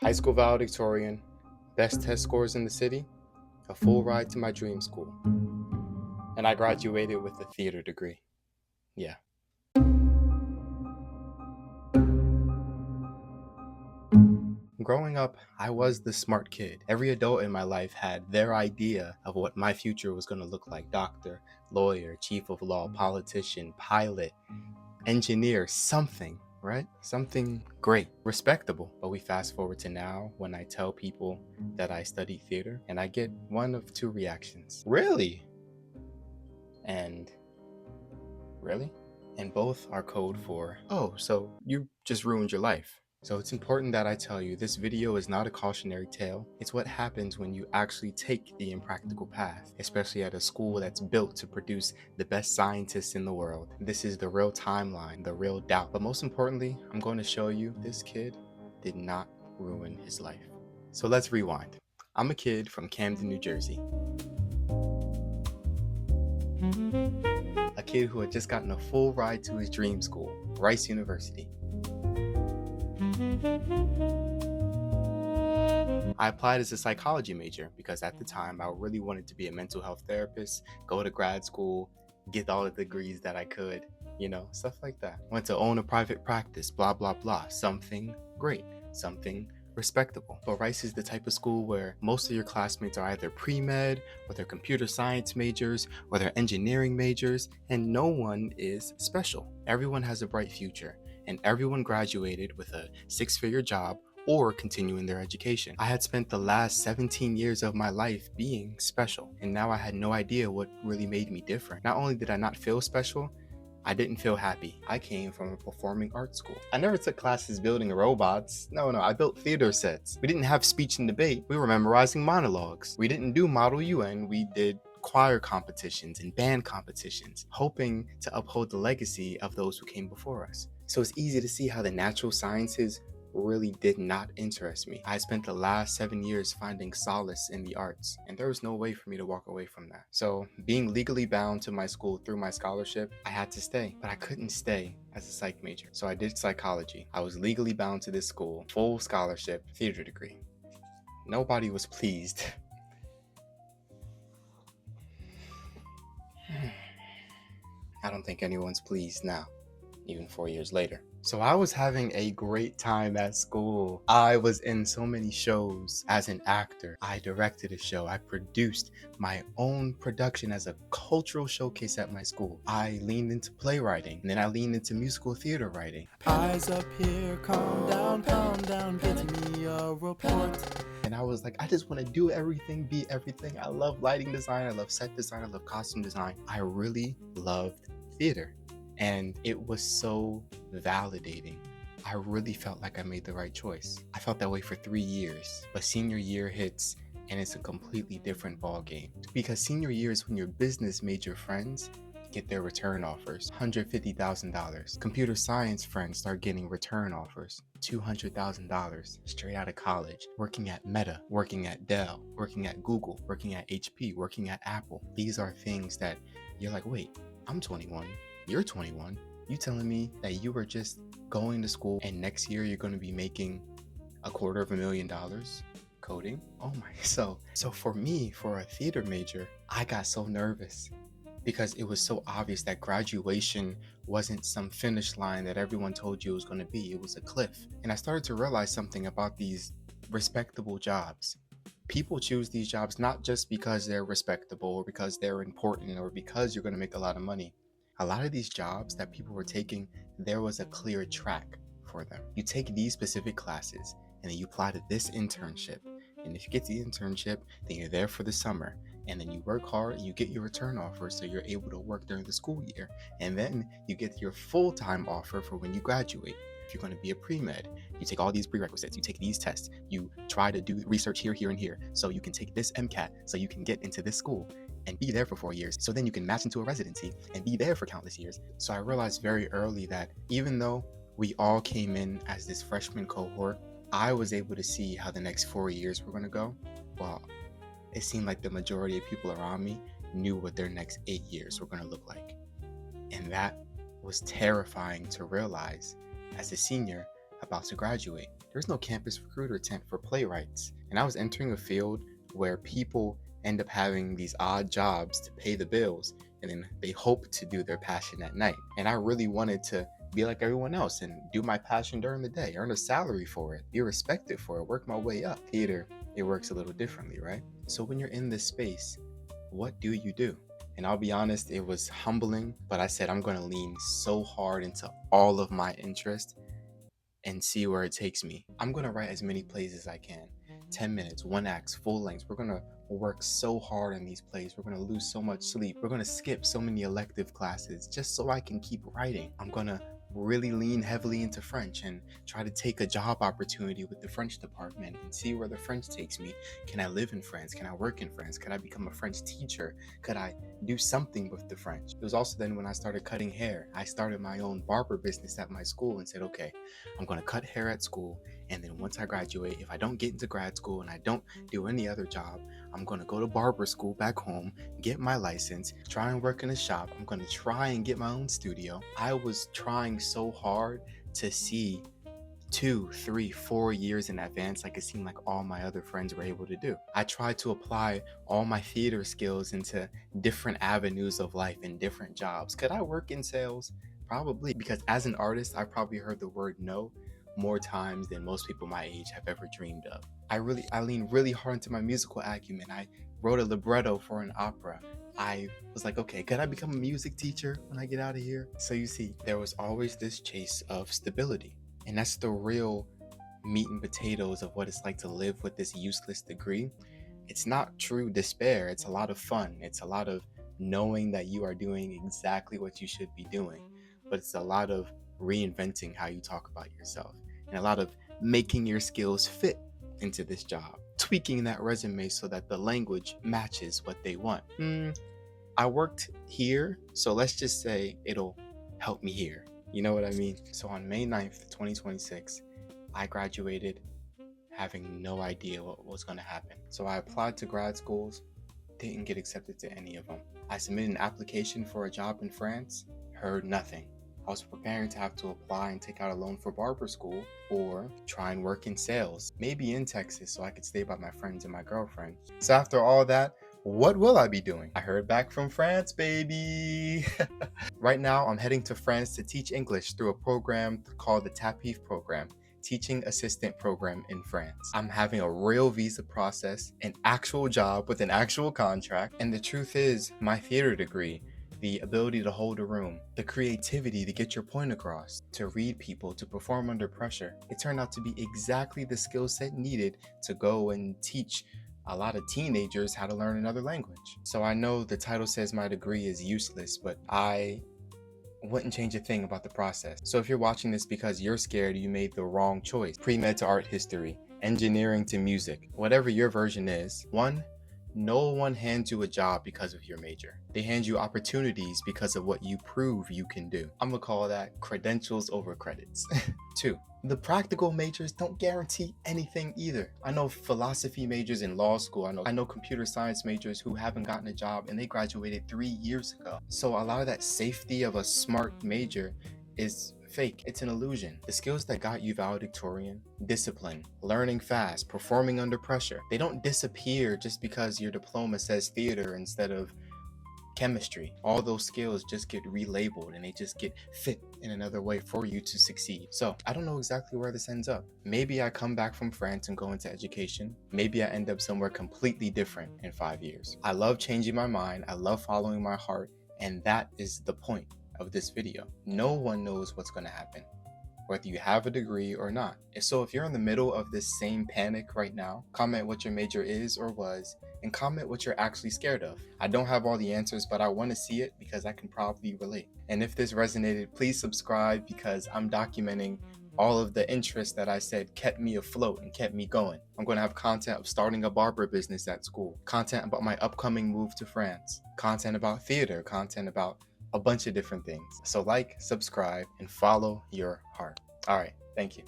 High school valedictorian, best test scores in the city, a full ride to my dream school. And I graduated with a theater degree. Yeah. Growing up, I was the smart kid. Every adult in my life had their idea of what my future was going to look like: doctor, lawyer, chief of law, politician, pilot, engineer, something, right? Something great, respectable. But we fast forward to now when I tell people that I study theater, and I get one of two reactions: really? And really? And both are code for, oh, so you just ruined your life. So it's important that I tell you this video is not a cautionary tale. It's what happens when you actually take the impractical path, especially at a school that's built to produce the best scientists in the world. This is the real timeline, the real doubt. But most importantly, I'm going to show you this kid did not ruin his life. So let's rewind. I'm a kid from Camden, New Jersey. A kid who had just gotten a full ride to his dream school, Rice University. I applied as a psychology major because at the time I really wanted to be a mental health therapist, go to grad school, get all the degrees that I could, stuff like that. Want to own a private practice, blah, blah, blah. Something great, something respectable. But Rice is the type of school where most of your classmates are either pre-med, or they're computer science majors, or they're engineering majors, and no one is special. Everyone has a bright future, and everyone graduated with a six-figure job or continuing their education. I had spent the last 17 years of my life being special, and now I had no idea what really made me different. Not only did I not feel special, I didn't feel happy. I came from a performing arts school. I never took classes building robots. No, I built theater sets. We didn't have speech and debate. We were memorizing monologues. We didn't do Model UN. We did choir competitions and band competitions, hoping to uphold the legacy of those who came before us. So it's easy to see how the natural sciences really did not interest me. I spent the last 7 years finding solace in the arts, and there was no way for me to walk away from that. So being legally bound to my school through my scholarship, I had to stay, but I couldn't stay as a psych major. So I did psychology. I was legally bound to this school, full scholarship, theater degree. Nobody was pleased. I don't think anyone's pleased now, even 4 years later. So I was having a great time at school. I was in so many shows as an actor. I directed a show. I produced my own production as a cultural showcase at my school. I leaned into playwriting, and then I leaned into musical theater writing. Eyes up here, calm down, get me a report. And I was like, I just want to do everything, be everything. I love lighting design. I love set design. I love costume design. I really loved theater. And it was so validating. I really felt like I made the right choice. I felt that way for 3 years, but senior year hits and it's a completely different ball game. Because senior year is when your business major friends get their return offers, $150,000. Computer science friends start getting return offers, $200,000 straight out of college, working at Meta, working at Dell, working at Google, working at HP, working at Apple. These are things that you're like, wait, I'm 21. You're 21. You telling me that you were just going to school and next year you're going to be making $250,000 coding? Oh my. So for me, for a theater major, I got so nervous because it was so obvious that graduation wasn't some finish line that everyone told you it was going to be. It was a cliff. And I started to realize something about these respectable jobs. People choose these jobs not just because they're respectable or because they're important or because you're going to make a lot of money. A lot of these jobs that people were taking, there was a clear track for them. You take these specific classes and then you apply to this internship. And if you get the internship, then you're there for the summer. And then you work hard and you get your return offer so you're able to work during the school year. And then you get your full-time offer for when you graduate. If you're going to be a pre-med, you take all these prerequisites, you take these tests, you try to do research here, and here, so you can take this MCAT so you can get into this school and be there for 4 years. So then you can match into a residency and be there for countless years. So I realized very early that even though we all came in as this freshman cohort, I was able to see how the next 4 years were going to go. Well, it seemed like the majority of people around me knew what their next 8 years were going to look like. And that was terrifying to realize. As a senior, about to graduate. There's no campus recruiter tent for playwrights. And I was entering a field where people end up having these odd jobs to pay the bills, and then they hope to do their passion at night. And I really wanted to be like everyone else and do my passion during the day, earn a salary for it, be respected for it, work my way up. Theater, it works a little differently, right? So when you're in this space, what do you do? And I'll be honest, it was humbling, but I said I'm going to lean so hard into all of my interest and see where it takes me. I'm going to write as many plays as I can. 10 minutes, one act, full length. We're going to work so hard on these plays. We're going to lose so much sleep. We're going to skip so many elective classes just so I can keep writing. I'm going to really lean heavily into French and try to take a job opportunity with the French department and see where the French takes me. Can I live in France? Can I work in France? Could I become a French teacher? Could I do something with the French? It was also then when I started cutting hair. I started my own barber business at my school and said, okay, I'm going to cut hair at school. And then once I graduate, if I don't get into grad school and I don't do any other job, I'm going to go to barber school back home, get my license, try and work in a shop. I'm going to try and get my own studio. I was trying so hard to see 2, 3, 4 years in advance, like it seemed like all my other friends were able to do. I tried to apply all my theater skills into different avenues of life and different jobs. Could I work in sales? Probably, because as an artist, I probably heard the word no more times than most people my age have ever dreamed of. I leaned really hard into my musical acumen. I wrote a libretto for an opera. I was like, okay, could I become a music teacher when I get out of here? So you see, there was always this chase of stability. And that's the real meat and potatoes of what it's like to live with this useless degree. It's not true despair. It's a lot of fun. It's a lot of knowing that you are doing exactly what you should be doing. But it's a lot of reinventing how you talk about yourself and a lot of making your skills fit into this job, tweaking that resume so that the language matches what they want. I worked here, so let's just say it'll help me here. You know what I mean? So on May 9th, 2026, I graduated having no idea what was going to happen. So I applied to grad schools, didn't get accepted to any of them. I submitted an application for a job in France, heard nothing. I was preparing to have to apply and take out a loan for barber school or try and work in sales, maybe in Texas so I could stay by my friends and my girlfriend. So after all that, what will I be doing? I heard back from France, baby. Right now, I'm heading to France to teach English through a program called the TAPIF program, Teaching Assistant Program in France. I'm having a real visa process, an actual job with an actual contract, and the truth is, my theater degree, the ability to hold a room, the creativity to get your point across, to read people, to perform under pressure, it turned out to be exactly the skill set needed to go and teach a lot of teenagers how to learn another language. So I know the title says my degree is useless, but I wouldn't change a thing about the process. So if you're watching this because you're scared you made the wrong choice, pre-med to art history, engineering to music, whatever your version is, no one hands you a job because of your major. They hand you opportunities because of what you prove you can do. I'm gonna call that credentials over credits. 2, the practical majors don't guarantee anything either. I know philosophy majors in law school. I know computer science majors who haven't gotten a job and they graduated 3 years ago. So a lot of that safety of a smart major is fake. It's an illusion. The skills that got you valedictorian, discipline, learning fast, performing under pressure, they don't disappear just because your diploma says theater instead of chemistry. All those skills just get relabeled and they just get fit in another way for you to succeed. So I don't know exactly where this ends up. Maybe I come back from France and go into education. Maybe I end up somewhere completely different in 5 years. I love changing my mind. I love following my heart. And that is the point of this video. No one knows what's going to happen, whether you have a degree or not. So if you're in the middle of this same panic right now, comment what your major is or was, and comment what you're actually scared of. I don't have all the answers, but I want to see it because I can probably relate. And if this resonated, please subscribe because I'm documenting all of the interests that I said kept me afloat and kept me going. I'm going to have content of starting a barber business at school, content about my upcoming move to France, content about theater, content about a bunch of different things. So like, subscribe, and follow your heart. All right, thank you.